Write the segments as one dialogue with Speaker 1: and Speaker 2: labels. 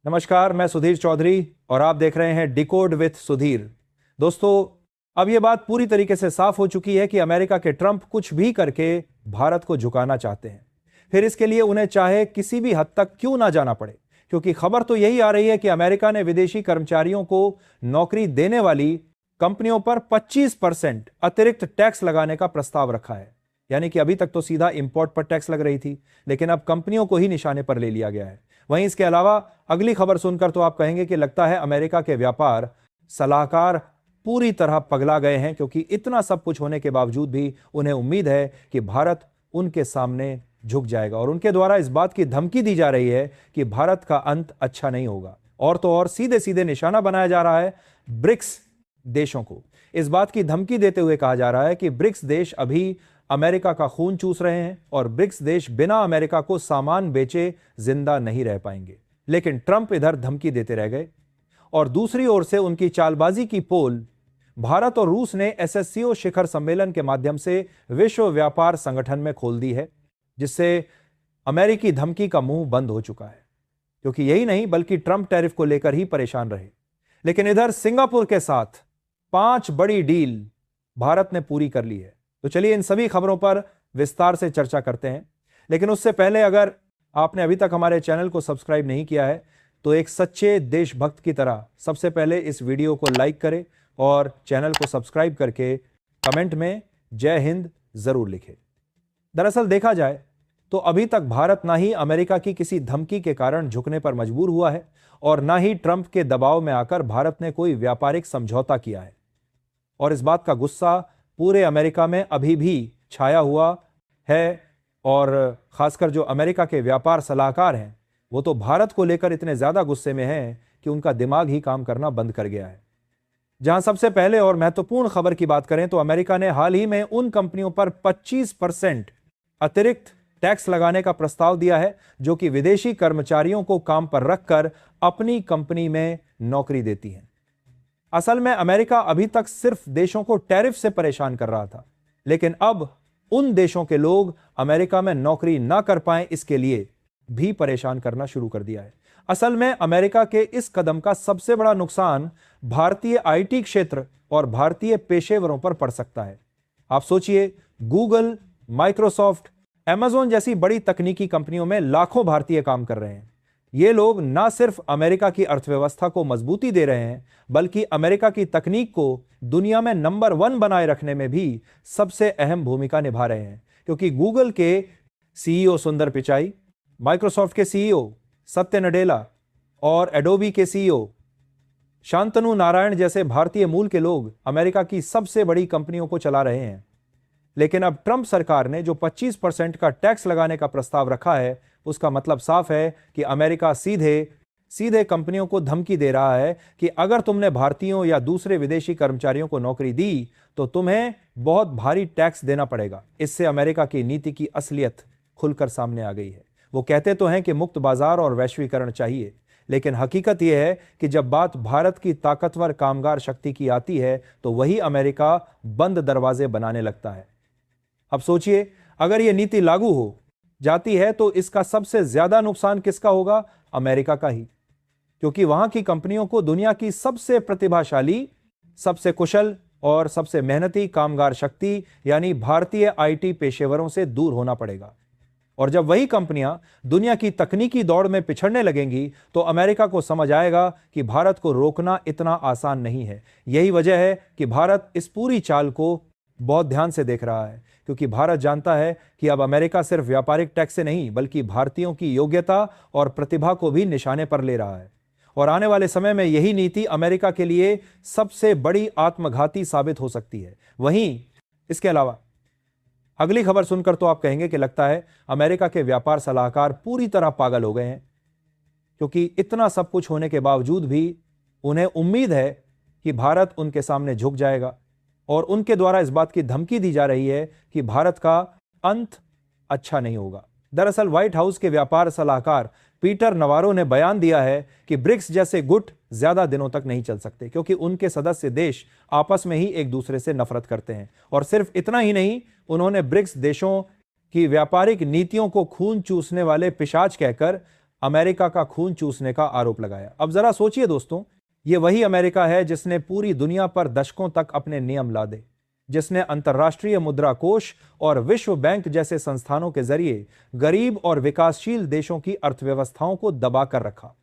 Speaker 1: नमस्कार, मैं सुधीर चौधरी और आप देख रहे हैं डिकोड विथ सुधीर। दोस्तों, अब यह बात पूरी तरीके से साफ हो चुकी है कि अमेरिका के ट्रंप कुछ भी करके भारत को झुकाना चाहते हैं। फिर इसके लिए उन्हें चाहे किसी भी हद तक क्यों ना जाना पड़े, क्योंकि खबर तो यही आ रही है कि अमेरिका ने विदेशी कर्मचारियों को नौकरी देने वाली कंपनियों पर 25% अतिरिक्त टैक्स लगाने का प्रस्ताव रखा है। यानी कि अभी तक तो सीधा इंपोर्ट पर टैक्स लग रही थी, लेकिन अब कंपनियों को ही निशाने पर ले लिया गया है। वहीं इसके अलावा अगली खबर सुनकर तो आप कहेंगे कि लगता है अमेरिका के व्यापार सलाहकार पूरी तरह पगला गए हैं, क्योंकि इतना सब कुछ होने के बावजूद भी उन्हें उम्मीद है कि भारत उनके सामने झुक जाएगा और उनके द्वारा इस बात की धमकी दी जा रही है कि भारत का अंत अच्छा नहीं होगा। और तो और सीधे सीधे निशाना बनाया जा रहा है ब्रिक्स देशों को। इस बात की धमकी देते हुए कहा जा रहा है कि ब्रिक्स देश अभी अमेरिका का खून चूस रहे हैं और ब्रिक्स देश बिना अमेरिका को सामान बेचे जिंदा नहीं रह पाएंगे। लेकिन ट्रंप इधर धमकी देते रह गए और दूसरी ओर से उनकी चालबाजी की पोल भारत और रूस ने एससीओ शिखर सम्मेलन के माध्यम से विश्व व्यापार संगठन में खोल दी है, जिससे अमेरिकी धमकी का मुंह बंद हो चुका है। क्योंकि यही नहीं बल्कि ट्रंप टैरिफ को लेकर ही परेशान रहे। लेकिन इधर सिंगापुर के साथ 5 बड़ी डील भारत ने पूरी कर ली है। तो चलिए इन सभी खबरों पर विस्तार से चर्चा करते हैं। लेकिन उससे पहले अगर आपने अभी तक हमारे चैनल को सब्सक्राइब नहीं किया है तो एक सच्चे देशभक्त की तरह सबसे पहले इस वीडियो को लाइक करें और चैनल को सब्सक्राइब करके कमेंट में जय हिंद जरूर लिखें। दरअसल देखा जाए तो अभी तक भारत ना ही अमेरिका की किसी धमकी के कारण झुकने पर मजबूर हुआ है और ना ही ट्रंप के दबाव में आकर भारत ने कोई व्यापारिक समझौता किया है। और इस बात का गुस्सा पूरे अमेरिका में अभी भी छाया हुआ है और खासकर जो अमेरिका के व्यापार सलाहकार हैं वो तो भारत को लेकर इतने ज्यादा गुस्से में हैं कि उनका दिमाग ही काम करना बंद कर गया है। जहां सबसे पहले और महत्वपूर्ण खबर की बात करें तो अमेरिका ने हाल ही में उन कंपनियों पर 25% अतिरिक्त टैक्स लगाने का प्रस्ताव दिया है जो कि विदेशी कर्मचारियों को काम पर रखकर अपनी कंपनी में नौकरी देती हैं। असल में अमेरिका अभी तक सिर्फ देशों को टैरिफ से परेशान कर रहा था, लेकिन अब उन देशों के लोग अमेरिका में नौकरी ना कर पाएं इसके लिए भी परेशान करना शुरू कर दिया है। असल में अमेरिका के इस कदम का सबसे बड़ा नुकसान भारतीय आईटी क्षेत्र और भारतीय पेशेवरों पर पड़ सकता है। आप सोचिए, गूगल, माइक्रोसॉफ्ट, अमेज़न जैसी बड़ी तकनीकी कंपनियों में लाखों भारतीय काम कर रहे हैं। ये लोग ना सिर्फ अमेरिका की अर्थव्यवस्था को मजबूती दे रहे हैं बल्कि अमेरिका की तकनीक को दुनिया में नंबर 1 बनाए रखने में भी सबसे अहम भूमिका निभा रहे हैं। क्योंकि गूगल के सीईओ सुंदर पिचाई, माइक्रोसॉफ्ट के सीईओ सत्य नडेला और एडोबी के सीईओ शांतनु नारायण जैसे भारतीय मूल के लोग अमेरिका की सबसे बड़ी कंपनियों को चला रहे हैं। लेकिन अब ट्रंप सरकार ने जो 25% का टैक्स लगाने का प्रस्ताव रखा है उसका मतलब साफ है कि अमेरिका सीधे कंपनियों को धमकी दे रहा है कि अगर तुमने भारतीयों या दूसरे विदेशी कर्मचारियों को नौकरी दी तो तुम्हें बहुत भारी टैक्स देना पड़ेगा। इससे अमेरिका की नीति की असलियत खुलकर सामने आ गई है। वो कहते तो हैं कि मुक्त बाजार और वैश्वीकरण चाहिए, लेकिन हकीकत यह है कि जब बात भारत की ताकतवर कामगार शक्ति की आती है तो वही अमेरिका बंद दरवाजे बनाने लगता है। अब सोचिए, अगर यह नीति लागू हो जाती है तो इसका सबसे ज्यादा नुकसान किसका होगा? अमेरिका का ही, क्योंकि वहां की कंपनियों को दुनिया की सबसे प्रतिभाशाली, सबसे कुशल और सबसे मेहनती कामगार शक्ति यानी भारतीय आईटी पेशेवरों से दूर होना पड़ेगा। और जब वही कंपनियां दुनिया की तकनीकी दौड़ में पिछड़ने लगेंगी तो अमेरिका को समझ आएगा कि भारत को रोकना इतना आसान नहीं है। यही वजह है कि भारत इस पूरी चाल को बहुत ध्यान से देख रहा है, क्योंकि भारत जानता है कि अब अमेरिका सिर्फ व्यापारिक टैक्स से नहीं बल्कि भारतीयों की योग्यता और प्रतिभा को भी निशाने पर ले रहा है। और आने वाले समय में यही नीति अमेरिका के लिए सबसे बड़ी आत्मघाती साबित हो सकती है। वहीं इसके अलावा अगली खबर सुनकर तो आप कहेंगे कि लगता है अमेरिका के व्यापार सलाहकार पूरी तरह पागल हो गए हैं, क्योंकि इतना सब कुछ होने के बावजूद भी उन्हें उम्मीद है कि भारत उनके सामने झुक जाएगा और उनके द्वारा इस बात की धमकी दी जा रही है कि भारत का अंत अच्छा नहीं होगा। दरअसल व्हाइट हाउस के व्यापार सलाहकार पीटर नवारो ने बयान दिया है कि ब्रिक्स जैसे गुट ज्यादा दिनों तक नहीं चल सकते, क्योंकि उनके सदस्य देश आपस में ही एक दूसरे से नफरत करते हैं। और सिर्फ इतना ही नहीं, उन्होंने ब्रिक्स देशों की व्यापारिक नीतियों को खून चूसने वाले पिशाच कहकर अमेरिका का खून चूसने का आरोप लगाया। अब जरा सोचिए दोस्तों, ये वही अमेरिका है जिसने पूरी दुनिया पर दशकों तक अपने नियम लादे, जिसने अंतर्राष्ट्रीय मुद्रा कोष और विश्व बैंक जैसे संस्थानों के जरिए गरीब और विकासशील देशों की अर्थव्यवस्थाओं को दबाकर रखा।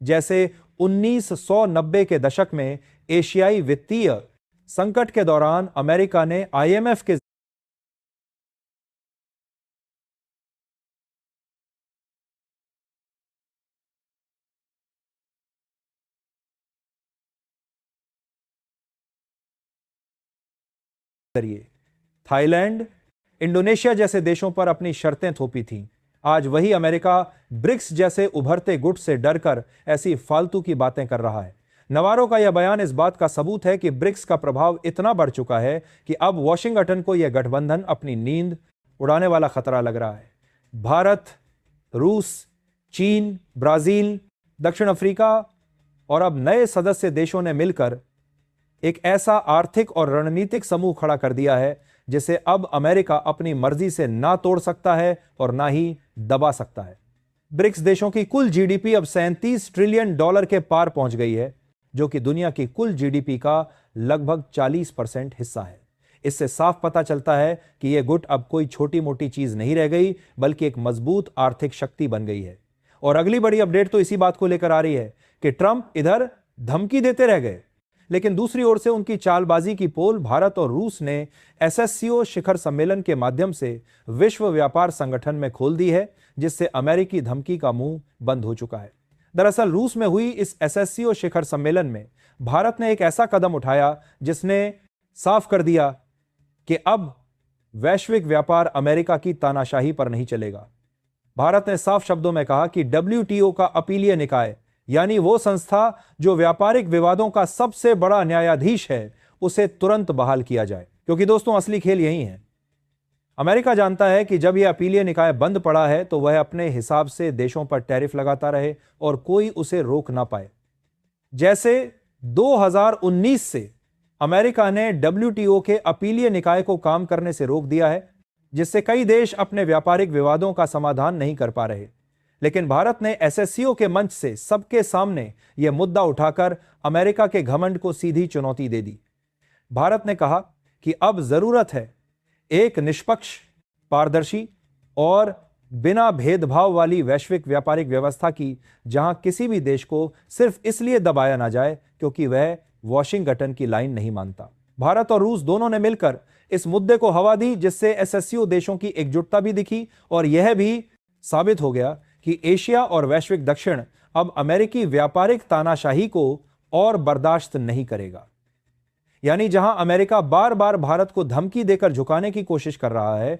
Speaker 1: जैसे 1990 के दशक में एशियाई वित्तीय संकट के दौरान अमेरिका ने आईएमएफ के जरिए थाईलैंड, इंडोनेशिया जैसे देशों पर अपनी शर्तें थोपी थीं। आज वही अमेरिका ब्रिक्स जैसे उभरते गुट से डरकर ऐसी फालतू की बातें कर रहा है। नवारो का यह बयान इस बात का सबूत है कि ब्रिक्स का प्रभाव इतना बढ़ चुका है कि अब वॉशिंगटन को यह गठबंधन अपनी नींद उड़ाने वाला खतरा लग रहा है। भारत, रूस, चीन, ब्राजील, दक्षिण अफ्रीका और अब नए सदस्य देशों ने मिलकर एक ऐसा आर्थिक और रणनीतिक समूह खड़ा कर दिया है जिसे अब अमेरिका अपनी मर्जी से ना तोड़ सकता है और ना ही दबा सकता है। ब्रिक्स देशों की कुल जीडीपी अब $37 ट्रिलियन के पार पहुंच गई है, जो कि दुनिया की कुल जीडीपी का लगभग 40% हिस्सा है। इससे साफ पता चलता है कि यह गुट अब कोई छोटी मोटी चीज नहीं रह गई, बल्कि एक मजबूत आर्थिक शक्ति बन गई है। और अगली बड़ी अपडेट तो इसी बात को लेकर आ रही है कि ट्रंप इधर धमकी देते रह गए, लेकिन दूसरी ओर से उनकी चालबाजी की पोल भारत और रूस ने एसएससीओ शिखर सम्मेलन के माध्यम से विश्व व्यापार संगठन में खोल दी है, जिससे अमेरिकी धमकी का मुंह बंद हो चुका है। दरअसल रूस में हुई इस एसएससीओ शिखर सम्मेलन में भारत ने एक ऐसा कदम उठाया जिसने साफ कर दिया कि अब वैश्विक व्यापार अमेरिका की तानाशाही पर नहीं चलेगा। भारत ने साफ शब्दों में कहा कि डब्ल्यूटीओ का अपीलीय निकाय, यानी वो संस्था जो व्यापारिक विवादों का सबसे बड़ा न्यायाधीश है, उसे तुरंत बहाल किया जाए। क्योंकि दोस्तों, असली खेल यही है। अमेरिका जानता है कि जब यह अपीलीय निकाय बंद पड़ा है तो वह अपने हिसाब से देशों पर टैरिफ लगाता रहे और कोई उसे रोक ना पाए। जैसे 2019 से अमेरिका ने डब्ल्यूटीओ के अपीलीय निकाय को काम करने से रोक दिया है, जिससे कई देश अपने व्यापारिक विवादों का समाधान नहीं कर पा रहे। लेकिन भारत ने एसएससीओ के मंच से सबके सामने यह मुद्दा उठाकर अमेरिका के घमंड को सीधी चुनौती दे दी। भारत ने कहा कि अब जरूरत है एक निष्पक्ष, पारदर्शी और बिना भेदभाव वाली वैश्विक व्यापारिक व्यवस्था की, जहां किसी भी देश को सिर्फ इसलिए दबाया ना जाए क्योंकि वह वॉशिंगटन की लाइन नहीं मानता। भारत और रूस दोनों ने मिलकर इस मुद्दे को हवा दी, जिससे एसएससीओ देशों की एकजुटता भी दिखी और यह भी साबित हो गया कि एशिया और वैश्विक दक्षिण अब अमेरिकी व्यापारिक तानाशाही को और बर्दाश्त नहीं करेगा। यानी जहां अमेरिका बार बार भारत को धमकी देकर झुकाने की कोशिश कर रहा है,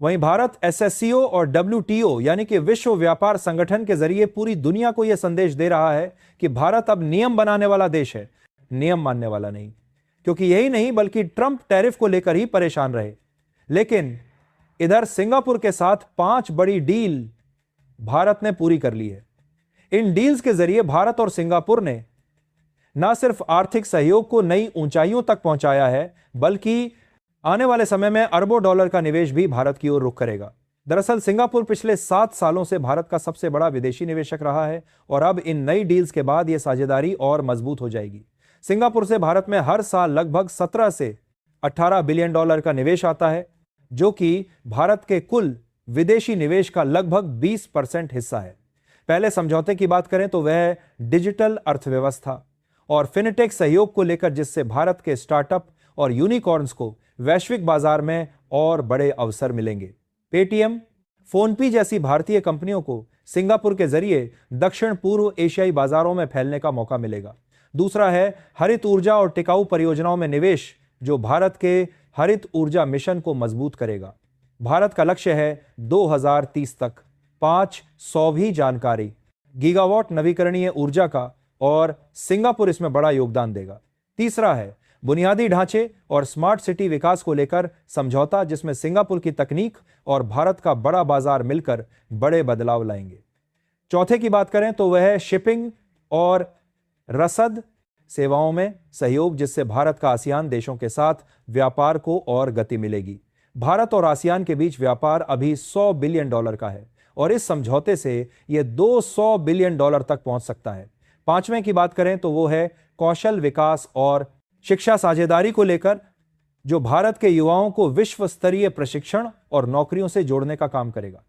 Speaker 1: वहीं भारत एसएससीओ और डब्ल्यूटीओ यानी कि विश्व व्यापार संगठन के जरिए पूरी दुनिया को यह संदेश दे रहा है कि भारत अब नियम बनाने वाला देश है, नियम मानने वाला नहीं। क्योंकि यही नहीं बल्कि ट्रंप टैरिफ को लेकर ही परेशान रहे, लेकिन इधर सिंगापुर के साथ 5 बड़ी डील भारत ने पूरी कर ली है। इन डील्स के जरिए भारत और सिंगापुर ने न सिर्फ आर्थिक सहयोग को नई ऊंचाइयों तक पहुंचाया है, बल्कि आने वाले समय में अरबों डॉलर का निवेश भी भारत की ओर रुख करेगा। दरअसल सिंगापुर पिछले 7 सालों से भारत का सबसे बड़ा विदेशी निवेशक रहा है और अब इन नई डील्स के बाद यह साझेदारी और मजबूत हो जाएगी। सिंगापुर से भारत में हर साल लगभग 17 से 18 बिलियन डॉलर का निवेश आता है, जो कि भारत के कुल विदेशी निवेश का लगभग 20% हिस्सा है। पहले समझौते की बात करें तो वह डिजिटल अर्थव्यवस्था और फिनटेक सहयोग को लेकर, जिससे भारत के स्टार्टअप और यूनिकॉर्न्स को वैश्विक बाजार में और बड़े अवसर मिलेंगे। पेटीएम, फोनपे जैसी भारतीय कंपनियों को सिंगापुर के जरिए दक्षिण पूर्व एशियाई बाजारों में फैलने का मौका मिलेगा। दूसरा है हरित ऊर्जा और टिकाऊ परियोजनाओं में निवेश, जो भारत के हरित ऊर्जा मिशन को मजबूत करेगा। भारत का लक्ष्य है 2030 तक 500 जानकारी गीगावाट नवीकरणीय ऊर्जा का, और सिंगापुर इसमें बड़ा योगदान देगा। तीसरा है बुनियादी ढांचे और स्मार्ट सिटी विकास को लेकर समझौता, जिसमें सिंगापुर की तकनीक और भारत का बड़ा बाजार मिलकर बड़े बदलाव लाएंगे। चौथे की बात करें तो वह है शिपिंग और रसद सेवाओं में सहयोग, जिससे भारत का आसियान देशों के साथ व्यापार को और गति मिलेगी। भारत और आसियान के बीच व्यापार अभी $100 बिलियन का है और इस समझौते से यह $200 बिलियन तक पहुंच सकता है। पांचवें की बात करें तो वो है कौशल विकास और शिक्षा साझेदारी को लेकर, जो भारत के युवाओं को विश्व स्तरीय प्रशिक्षण और नौकरियों से जोड़ने का काम करेगा।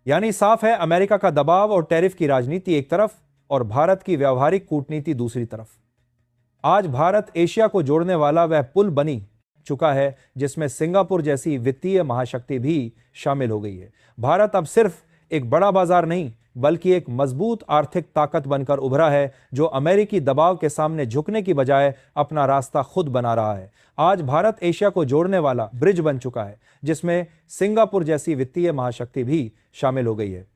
Speaker 1: यानी साफ है, अमेरिका का दबाव और टैरिफ की राजनीति एक तरफ और भारत की व्यावहारिक कूटनीति दूसरी तरफ। आज भारत एशिया को जोड़ने वाला वह पुल बनी चुका है जिसमें सिंगापुर जैसी वित्तीय महाशक्ति भी शामिल हो गई है। भारत अब सिर्फ एक बड़ा बाजार नहीं बल्कि एक मजबूत आर्थिक ताकत बनकर उभरा है, जो अमेरिकी दबाव के सामने झुकने की बजाय अपना रास्ता खुद बना रहा है। आज भारत एशिया को जोड़ने वाला ब्रिज बन चुका है जिसमें सिंगापुर जैसी वित्तीय महाशक्ति भी शामिल हो गई है।